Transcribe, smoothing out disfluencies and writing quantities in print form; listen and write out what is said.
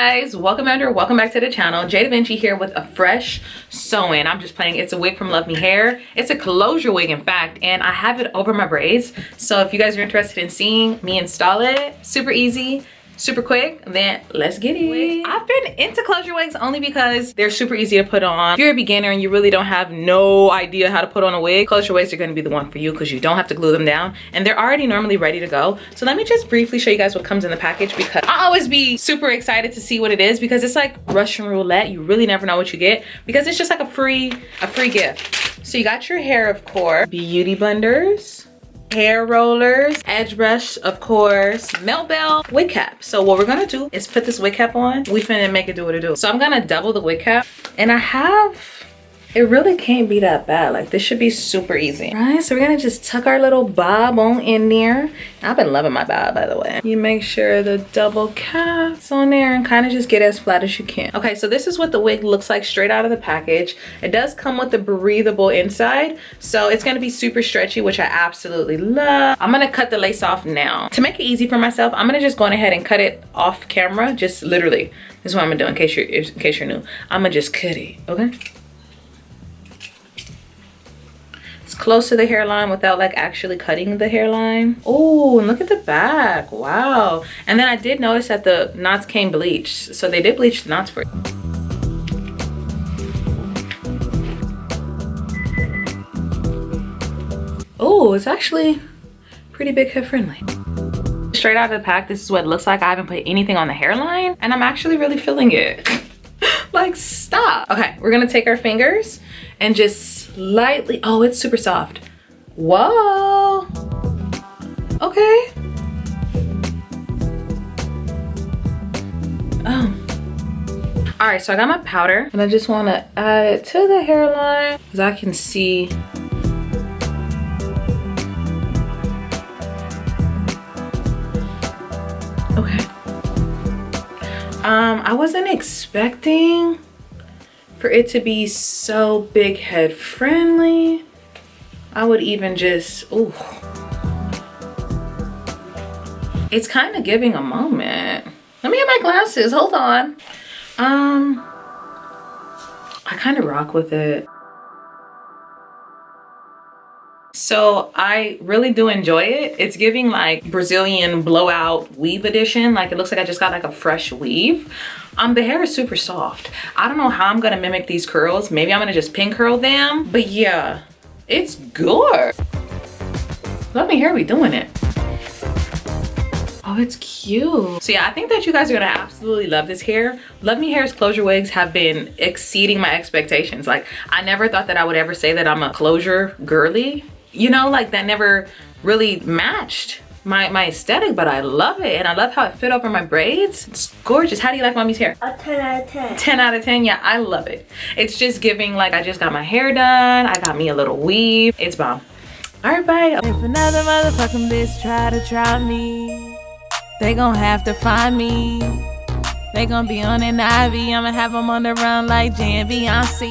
guys, welcome back to the channel. Jdevinci here with a fresh sew-in. I'm just playing. It's a wig from LUVMEHAIR. It's a closure wig, in fact, and I have it over my braids. So if you guys are interested in seeing me install it, super easy, super quick, then let's get it. I've been into closure wigs only because they're super easy to put on. If you're a beginner and you really don't have no idea how to put on a wig, closure wigs are going to be the one for you because you don't have to glue them down and they're already normally ready to go. So let me just briefly show you guys what comes in the package, because I always be super excited to see what it is, because it's like Russian roulette. You really never know what you get because it's just like a free gift. So you got your hair, of course, beauty blenders, hair rollers, edge brush, of course, melt belt, wig cap. So what we're gonna do is put this wig cap on. We finna make it do what it do. So I'm gonna double the wig cap, and it really can't be that bad. Like, this should be super easy, right? So we're gonna just tuck our little bob on in there. I've been loving my bob, by the way. You make sure the double cap's on there and kind of just get as flat as you can. Okay, so this is what the wig looks like straight out of the package. It does come with the breathable inside, so it's gonna be super stretchy, which I absolutely love. I'm gonna cut the lace off now. To make it easy for myself, I'm gonna just go ahead and cut it off camera. Just literally, this is what I'm gonna do in case you're new. I'm gonna just cut it, okay? Close to the hairline without like actually cutting the hairline. Oh, and look at the back. Wow. And then I did notice that the knots came bleached, so they did bleach the knots for you. Oh, it's actually pretty big head friendly. Straight out of the pack, this is what it looks like. I haven't put anything on the hairline and I'm actually really feeling it. Like, stop. Okay, we're gonna take our fingers and just slightly, oh, it's super soft. Whoa. Okay. Oh. All right, so I got my powder and I just wanna add it to the hairline because I can see. Okay. I wasn't expecting for it to be so big head friendly. I would even just, ooh. It's kind of giving a moment. Let me get my glasses, hold on. I kind of rock with it. So I really do enjoy it. It's giving like Brazilian blowout weave edition. Like, it looks like I just got like a fresh weave. The hair is super soft. I don't know how I'm gonna mimic these curls. Maybe I'm gonna just pin curl them. But yeah, it's good. LUVMEHAIR be doing it. Oh, it's cute. So yeah, I think that you guys are gonna absolutely love this hair. LUVMEHAIR's closure wigs have been exceeding my expectations. Like, I never thought that I would ever say that I'm a closure girly. You know, like, that never really matched my aesthetic, but I love it. And I love how it fit over my braids. It's gorgeous. How do you like mommy's hair? A 10 out of 10. 10 out of 10, yeah, I love it. It's just giving like I just got my hair done. I got me a little weave. It's bomb. All right, bye. If another motherfucking bitch try me, they gon' have to find me. They gon' be on an IV. I'ma have them on the run like Jdevinci.